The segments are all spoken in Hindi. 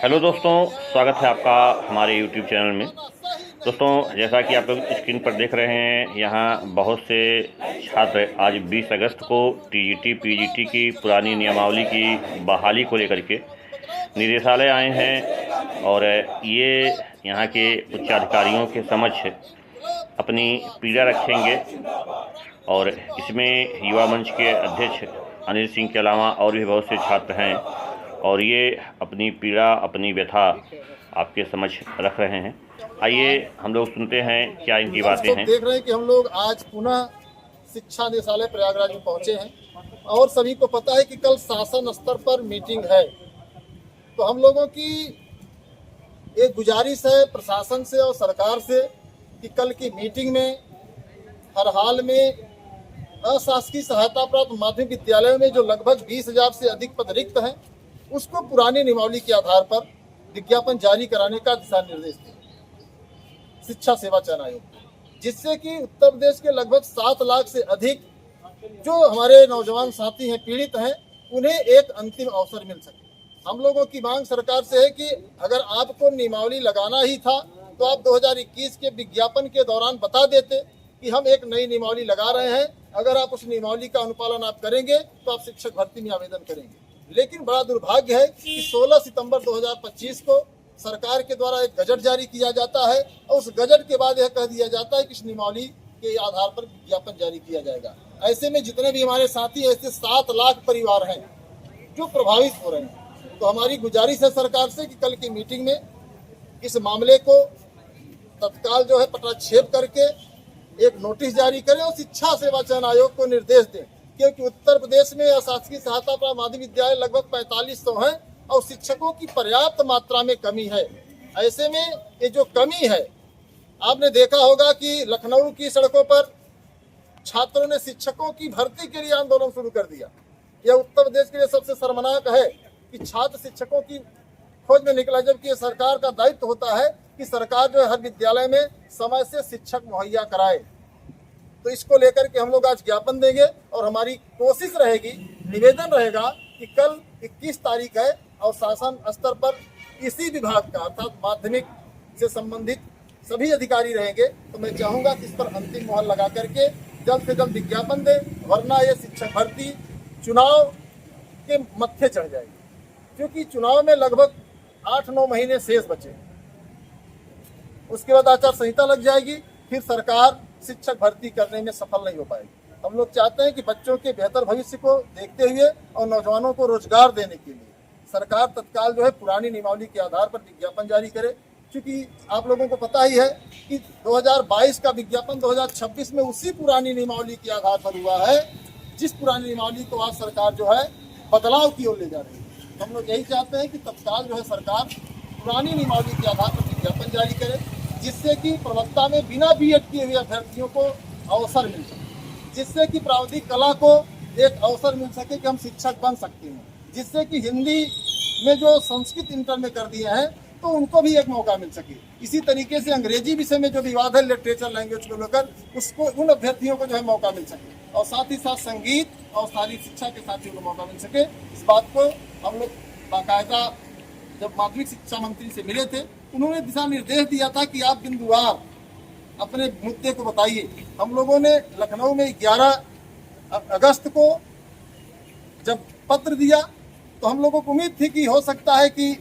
हेलो दोस्तों, स्वागत है आपका हमारे YouTube चैनल में। दोस्तों, जैसा कि आप लोग स्क्रीन पर देख रहे हैं, यहाँ बहुत से छात्र आज 20 अगस्त को टीजीटी पीजीटी की पुरानी नियमावली की बहाली को लेकर के निदेशालय आए हैं और ये यहाँ के उच्चाधिकारियों के समक्ष अपनी पीड़ा रखेंगे। और इसमें युवा मंच के अध्यक्ष अनिल सिंह के अलावा और भी बहुत से छात्र हैं और ये अपनी पीड़ा, अपनी व्यथा आपके समक्ष रख रहे हैं। आइए हम लोग सुनते हैं क्या इनकी बातें हैं। देख रहे हैं कि हम लोग आज पुनः शिक्षा निदेशालय प्रयागराज में पहुंचे हैं और सभी को पता है कि कल शासन स्तर पर मीटिंग है। तो हम लोगों की एक गुजारिश है प्रशासन से और सरकार से कि कल की मीटिंग में हर हाल में अशासकीय सहायता प्राप्त माध्यमिक विद्यालयों में जो लगभग 20,000 से अधिक पद रिक्त हैं, उसको पुरानी नियमावली के आधार पर विज्ञापन जारी कराने का दिशा निर्देश दिया शिक्षा सेवा चयन आयोग, जिससे कि उत्तर प्रदेश के लगभग 7 लाख से अधिक जो हमारे नौजवान साथी हैं, पीड़ित हैं, उन्हें एक अंतिम अवसर मिल सके। हम लोगों की मांग सरकार से है कि अगर आपको नियमावली लगाना ही था तो आप 2021 के विज्ञापन के दौरान बता देते कि हम एक नई नियमावली लगा रहे हैं। अगर आप उस नियमावली का अनुपालन आप करेंगे तो आप शिक्षक भर्ती में आवेदन करेंगे। लेकिन बड़ा दुर्भाग्य है कि 16 सितंबर 2025 को सरकार के द्वारा एक गजट जारी किया जाता है और उस गजट के बाद यह कह दिया जाता है कि इस नियमावली के आधार पर विज्ञापन जारी किया जाएगा। ऐसे में जितने भी हमारे साथी ऐसे 7 लाख परिवार हैं जो प्रभावित हो रहे हैं। तो हमारी गुजारिश है सरकार से कि कल की मीटिंग में इस मामले को तत्काल जो है पटाक्षेप करके एक नोटिस जारी करें और शिक्षा सेवा चयन आयोग को निर्देश दें, क्योंकि उत्तर प्रदेश में अशासकीय सहायता प्राप्त माध्यमिक विद्यालय लगभग 4500 हैं और शिक्षकों की पर्याप्त मात्रा में कमी है। ऐसे में ये जो कमी है, आपने देखा होगा कि लखनऊ की सड़कों पर छात्रों ने शिक्षकों की भर्ती के लिए आंदोलन शुरू कर दिया। यह उत्तर प्रदेश के लिए सबसे शर्मनाक है कि छात्र शिक्षकों की खोज में निकला, जबकि सरकार का दायित्व होता है कि सरकार जो है हर विद्यालय में समय से शिक्षक मुहैया कराए। तो इसको लेकर के हम लोग आज ज्ञापन देंगे और हमारी कोशिश रहेगी, निवेदन रहेगा कि कल 21 तारीख है और शासन स्तर पर इसी विभाग का अर्थात माध्यमिक से संबंधित सभी अधिकारी रहेंगे। तो मैं चाहूँगा कि इस पर अंतिम मुहर लगा करके जल्द से जल्द विज्ञापन दे, वरना ये शिक्षक भर्ती चुनाव के मत्थे चढ़ जाएगी, क्योंकि चुनाव में लगभग 8-9 महीने शेष बचे। उसके बाद आचार संहिता लग जाएगी, फिर सरकार शिक्षक भर्ती करने में सफल नहीं हो पाएगी। हम लोग चाहते हैं कि बच्चों के बेहतर भविष्य को देखते हुए और नौजवानों को रोजगार देने के लिए सरकार तत्काल जो है पुरानी नियमावली के आधार पर विज्ञापन जारी करे। क्योंकि आप लोगों को पता ही है कि 2022 का विज्ञापन 2026 में उसी पुरानी नियमावली के आधार पर हुआ है, जिस पुरानी नियमावली को आज सरकार जो है बदलाव की ओर ले जा रही है। हम लोग यही चाहते हैं कि तत्काल जो है सरकार पुरानी नियमावली के आधार पर विज्ञापन जारी करे, जिससे कि प्रवक्ता में बिना बीएड किए हुए अभ्यर्थियों को अवसर मिल सके, जिससे कि प्राविधिक कला को एक अवसर मिल सके कि हम शिक्षक बन सकते हैं, जिससे कि हिंदी में जो संस्कृत इंटर में कर दिए हैं तो उनको भी एक मौका मिल सके। इसी तरीके से अंग्रेजी विषय में जो विवाद है लिटरेचर लैंग्वेज को लेकर, उसको उन अभ्यर्थियों को जो है मौका मिल सके और साथ ही साथ संगीत और शारीरिक शिक्षा के साथियों को मौका मिल सके। इस बात को हम लोग बाकायदा जब माध्यमिक शिक्षा मंत्री से मिले थे, उन्होंने दिशा निर्देश दिया था कि आप बिंदुवार अपने मुद्दे को बताइए। हम लोगों ने लखनऊ में 11 अगस्त को जब पत्र दिया तो हम लोगों को उम्मीद थी कि हो सकता है कि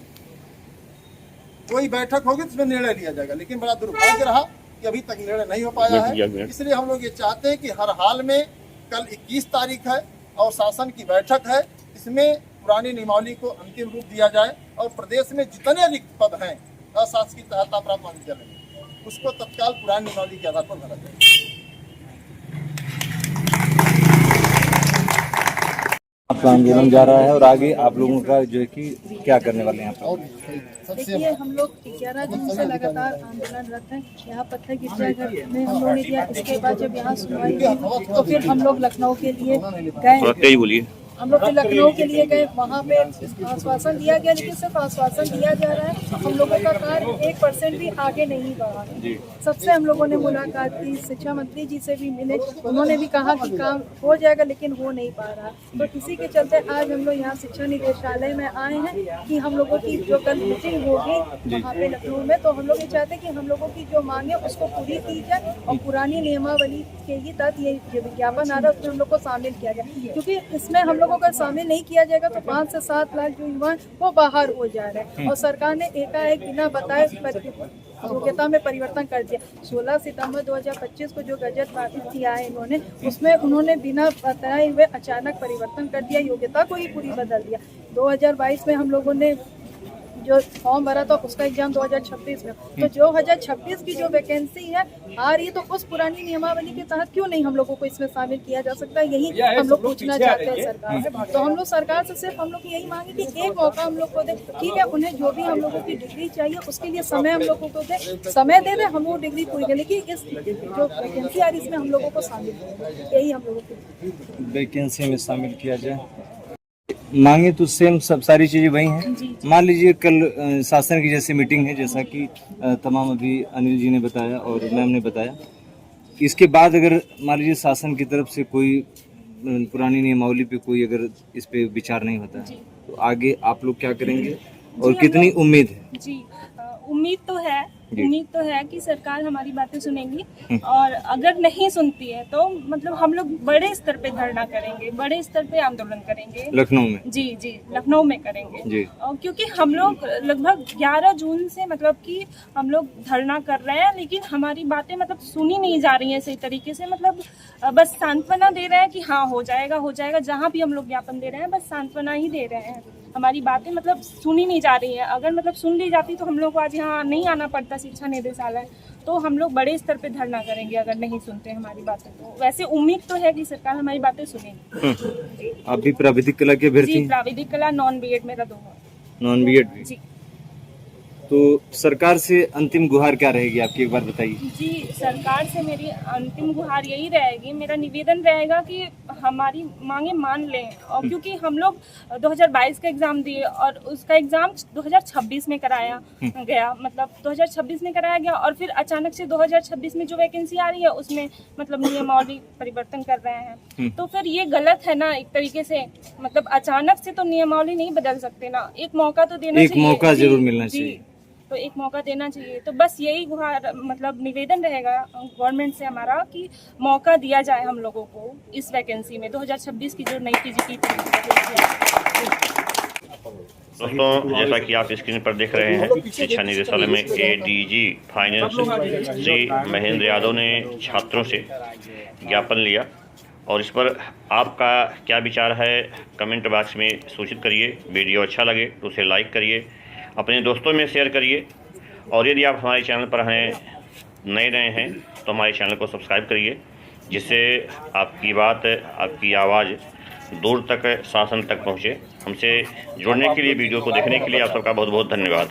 कोई बैठक होगी जिसमें निर्णय लिया जाएगा, लेकिन बड़ा दुर्भाग्य रहा कि अभी तक निर्णय नहीं हो पाया है। इसलिए हम लोग ये चाहते हैं कि हर हाल में कल 21 तारीख है और शासन की बैठक है, इसमें पुरानी नियमावली को अंतिम रूप दिया जाए और प्रदेश में जितने रिक्त पद हैं अशासकीय सहायता प्राप्त महाविद्यालय में, उसको तत्काल पुरानी नियमावली के आधार पर भरा जाए। आपका आंदोलन जा रहा है और आगे आप लोगों का जो है कि क्या करने वाले हैं आप? देखिए, हम लोग 11 दिन से लगातार आंदोलनरत हैं। यहाँ पत्थर गिरजाघर में हम लोगों ने दिया, इसके बाद जब यहाँ सुनवाई हुई तो फिर हम लोग लखनऊ के लिए गए। हम लोग फिर लखनऊ के लिए गए, वहाँ पे आश्वासन दिया गया, लेकिन सिर्फ आश्वासन दिया जा रहा है, हम लोगों का कार्य 1% भी आगे नहीं बढ़ा है। सबसे हम लोगों ने मुलाकात की, शिक्षा मंत्री जी से भी मिले, उन्होंने भी कहा कि काम हो जाएगा, लेकिन हो नहीं पा रहा। तो इसी के चलते आज हम लोग यहाँ शिक्षा निदेशालय में आए हैं कि हम लोगों की जो कल मीटिंग होगी वहाँ पे लखनऊ में, तो हम लोग ये चाहते हैं कि हम लोगों की जो मांग है उसको पूरी की जाए और पुरानी नियमावली के ही तहत ये जो विज्ञापन आ रहा है उसमें हम लोग को शामिल किया जाए, क्योंकि इसमें हम लोगों को शामिल नहीं किया जाएगा तो 5 से 7 लाख जो युवा वो बाहर हो जा रहे हैं। और सरकार ने एकाएक बिना बताए योग्यता में परिवर्तन कर दिया। 16 सितंबर 2025 को जो गजट पारित किया है इन्होंने, उसमें उन्होंने बिना बताए हुए अचानक परिवर्तन कर दिया, योग्यता को ही पूरी बदल दिया। 2022 में हम लोगों ने जो फॉर्म भरा था उसका एग्जाम 2026 में, तो 2026 की जो वैकेंसी है आ रही है, तो उस पुरानी नियमावली के तहत क्यों नहीं हम लोगों को इसमें शामिल किया जा सकता है, यही हम लोग पूछना चाहते हैं सरकार से। तो हम लोग सरकार से सिर्फ हम लोग की यही मांगे कि एक मौका हम लोग को दे, ठीक है, उन्हें जो भी हम लोगों की डिग्री चाहिए उसके लिए समय हम लोगों को दे, समय दे दे, हम वो डिग्री पूरी करें, लेकिन इस जो वैकेंसी आ रही है इसमें हम लोगों को शामिल करें, यही हम लोगों को वैकेंसी में शामिल किया जाए। मांगे तो सेम सब सारी चीजें वही हैं। मान लीजिए कल शासन की जैसे मीटिंग है, जैसा कि तमाम अभी अनिल जी ने बताया और मैम ने बताया, इसके बाद अगर मान लीजिए शासन की तरफ से कोई पुरानी नियमावली पे कोई अगर इस पे विचार नहीं होता है तो आगे आप लोग क्या करेंगे और कितनी उम्मीद है? जी उम्मीद तो है कि सरकार हमारी बातें सुनेगी, और अगर नहीं सुनती है तो मतलब हम लोग बड़े स्तर पे धरना करेंगे, बड़े स्तर पे आंदोलन करेंगे लखनऊ में। जी लखनऊ में करेंगे जी। और क्योंकि हम लोग लगभग 11 जून से मतलब कि हम लोग धरना कर रहे हैं, लेकिन हमारी बातें मतलब सुनी नहीं जा रही हैं सही तरीके से, मतलब बस सांत्वना दे रहे हैं कि हाँ हो जाएगा, जहाँ भी हम लोग ज्ञापन दे रहे हैं बस सांत्वना ही दे रहे हैं, हमारी बातें मतलब सुनी नहीं जा रही है। अगर मतलब सुन ली जाती तो हम लोग को आज यहाँ नहीं आना पड़ता शिक्षा निदेशालय, तो हम लोग बड़े स्तर पे धरना करेंगे अगर नहीं सुनते हमारी बातें। तो वैसे उम्मीद तो है कि सरकार हमारी बातें सुनेगी। आप भी प्राविधिक कला के अभ्यर्थी? जी, प्राविधिक कला नॉन बीएड मेरा दोनों। नॉन बीएड भी? जी। तो सरकार से अंतिम गुहार क्या रहेगी आपकी, एक बार बताइए। जी, सरकार से मेरी अंतिम गुहार यही रहेगी, मेरा निवेदन रहेगा कि हमारी मांगे मान लें, और क्योंकि हम लोग 2022 का एग्ज़ाम दिए और उसका एग्ज़ाम 2026 में कराया गया, मतलब 2026 में कराया गया, और फिर अचानक से 2026 में जो वैकेंसी आ रही है उसमें मतलब नियमावली परिवर्तन कर रहे हैं, तो फिर ये गलत है ना एक तरीके से, मतलब अचानक से तो नियमावली नहीं बदल सकते ना, एक मौका तो देना चाहिए, एक मौका जरूर मिलना चाहिए, तो एक मौका देना चाहिए। तो बस यही गुहार मतलब निवेदन रहेगा गवर्नमेंट से हमारा कि मौका दिया जाए हम लोगों को इस वैकेंसी में 2026 की जो नई पीजीटी दोस्तों, जैसा कि आप स्क्रीन पर देख रहे हैं, शिक्षा निदेशालय में एडीजी फाइनेंस श्री महेंद्र यादव ने छात्रों से ज्ञापन लिया, और इस पर आपका क्या विचार है कमेंट बॉक्स में सूचित करिए। वीडियो अच्छा लगे तो उसे लाइक करिए, अपने दोस्तों में शेयर करिए, और यदि आप हमारे चैनल पर नए हैं तो हमारे चैनल को सब्सक्राइब करिए, जिससे आपकी बात, आपकी आवाज़ दूर तक, शासन तक पहुँचे। हमसे जुड़ने के लिए, वीडियो को देखने के लिए आप सबका बहुत बहुत धन्यवाद।